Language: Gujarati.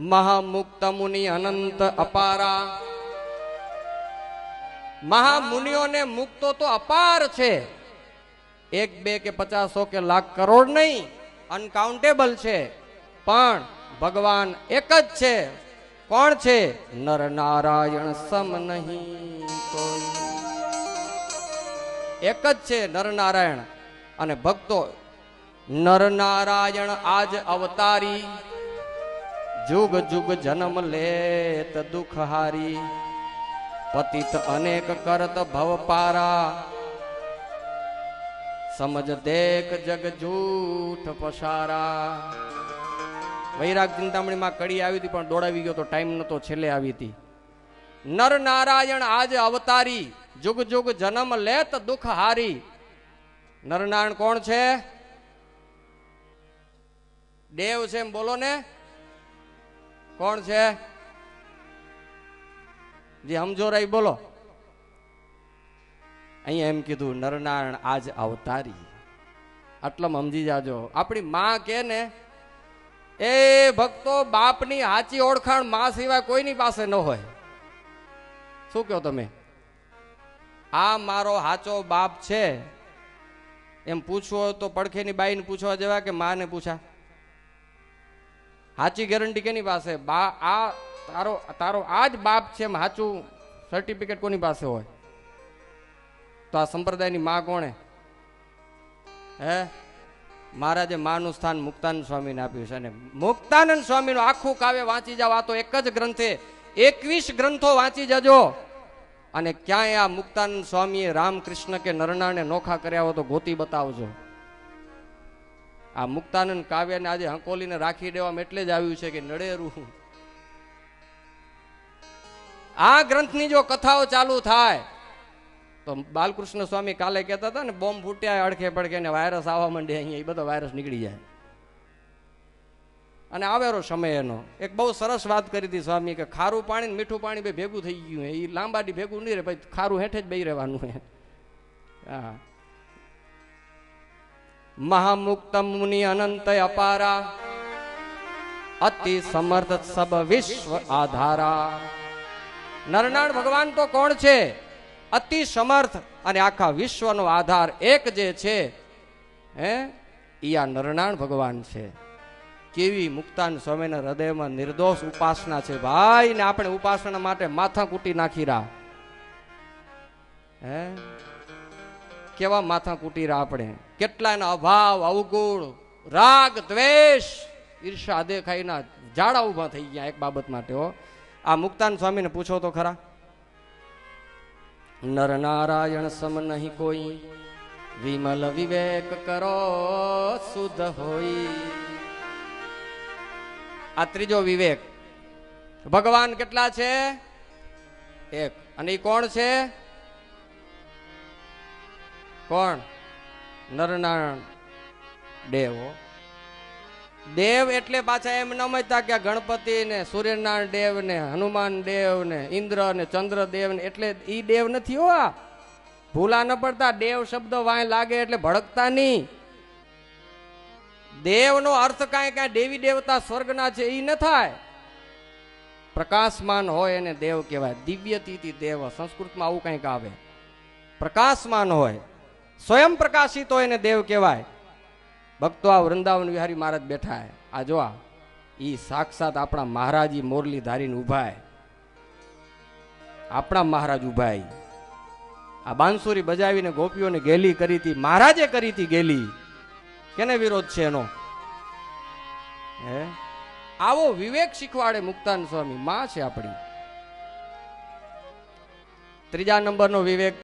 મહામુક્ત મુનિ અનંત અપારા. મહામુનિઓને મુક્તો તો અપાર છે, 1 2 કે 50 કે લાખ કરોડ નહીં, અનકાઉન્ટેબલ છે. પણ ભગવાન એક જ છે. કોણ છે? નર નારાયણ સમ નહીં કોઈ. એક જ છે નર નારાયણ. અને ભક્તો, નર નારાયણ આજ અવતારી, જુગ જુગ જન્મ લેત દુઃખ હારી. પતિત અનેક કરત ભવ પારા, સમજ દેખ જગ જૂઠ પસારા. વૈરાગ ચિંતામણીમાં કડી આવી હતી પણ દોડાવી ગયો તો ટાઈમ નતો, છેલ્લે આવી હતી. નર નારાયણ આજ અવતારી, જુગ જુગ જન્મ લેત દુઃખ હારી. નરનારાયણ કોણ છે? દેવ છે એમ બોલો ને. કોણ છે? જે સમજો રહી બોલો. અહીંયા એમ કીધું નરનારાયણ આજ અવતારી. આટલામાં સમજી જાજો. આપણી માં કે ને, એ ભક્તો બાપની સાચી ઓળખાણ માં સિવાય કોઈની પાસે ન હોય. શું કહો તમે? આ મારો સાચો બાપ છે એમ પૂછવો તો પડખેની બાઈને પૂછવા જેવા કે માને પૂછા? સાચી ગેરંટી કેની પાસે? બા આ તારો આ જ બાપ છે એમ સાચું સર્ટિફિકેટ કોની પાસે હોય? તો આ સંપ્રદાયની માં કોણે? હે, મહારાજે માનું સ્થાન મુક્તાનંદ સ્વામીને આપ્યું છે. અને મુક્તાનંદ સ્વામીનું આખું કાવ્ય વાંચી જાવ. આ તો એક જ ગ્રંથે 21 ગ્રંથો વાંચી જજો. અને ક્યાંય આ મુક્તાનંદ સ્વામીએ રામકૃષ્ણ કે નરનાળને નોખા કર્યા હોય તો ગોતી બતાવજો. આ મુક્તાનંદ કાવ્યને આજે હંકોલીને રાખી દેવામાં એટલે જ આવ્યું છે કે નડેરું. આ ગ્રંથની જો કથાઓ ચાલુ થાય તો બાલકૃષ્ણ સ્વામી કાલે કહેતા હતા ને, બોમ્બ ફૂટ્યા અડખે પડખે ને વાયરસ આવવા માંડે, અહીંયા એ બધો વાયરસ નીકળી જાય. અને આવેરો સમય એનો એક બહુ સરસ વાત કરી હતી સ્વામી કે ખારું પાણી ને મીઠું પાણી બે ભેગું થઈ ગયું. એ લાંબાડી ભેગું નહીં રહે, પછી ખારું હેઠે જ બેહી રહેવાનું. હા. મહામુક્ત મુનિ અનંત અપારા, અતિ સમર્થ સબ વિશ્વ આધારા. નરનાળ ભગવાન તો કોણ છે? અતિ સમર્થ અને આખા વિશ્વનો આધાર એક જે છે ઈ આ નરનાળ ભગવાન છે. કેવી મુક્તાન સ્વામીના હૃદયમાં નિર્દોષ ઉપાસના છે ભાઈ. ને આપણે ઉપાસના માટે માથા કૂટી નાખી રહ્યા. હે, કેવા માથા કૂટી રહ્યા આપણે. કેટલા એના અભાવ, અવગુણ, રાગ, દ્વેષ, ઈર્ષા દેખાઈના ઝાડા ઉભા થઈ ગયા એક બાબત માટે. હો, આ મુક્તાન સ્વામીને પૂછો તો ખરા. નર નારાયણ સમ નહીં કોઈ, વિમલ વિવેક કરો શુદ્ધ હોય. આ ત્રીજો વિવેક. ભગવાન કેટલા છે? એક. અને એ કોણ છે? કોણ? નરનારાયણ દેવ. દેવ એટલે પાછા એમ ન મતતા કે ગણપતિ ને સૂર્યનારાયણ દેવ ને હનુમાન દેવ ને ઇન્દ્ર ને ચંદ્ર દેવ ને, એટલે ઈ દેવ નથી. હો, ભૂલા ન પડતા. દેવ શબ્દ વાય લાગે એટલે ભડકતા નહીં. દેવનો અર્થ કાંઈ દેવી દેવતા સ્વર્ગના છે એ ન થાય. પ્રકાશમાન હોય એને દેવ કહેવાય. દિવ્યતીતિ દેવ સંસ્કૃતમાં આવું કંઈક આવે. પ્રકાશમાન હોય, સ્વયં પ્રકાશિત હોય એને દેવ કહેવાય. ભક્તો, આ વૃંદાવન વિહારી મહારાજ બેઠા. આ જો ઈ સાક્ષાત આપણા મહારાજી મોરલી ધારીને ઉભા. આપણા મહારાજ ઉભા. આ બાંસુરી બજાવીને ગોપીઓને ગેલી કરી હતી, મહારાજે કરી હતી ગેલી. કેને વિરોધ છે એનો? હે, આવો વિવેક શીખવાડે મુક્તાન સ્વામી. માં છે આપણી. ત્રીજા નંબરનો વિવેક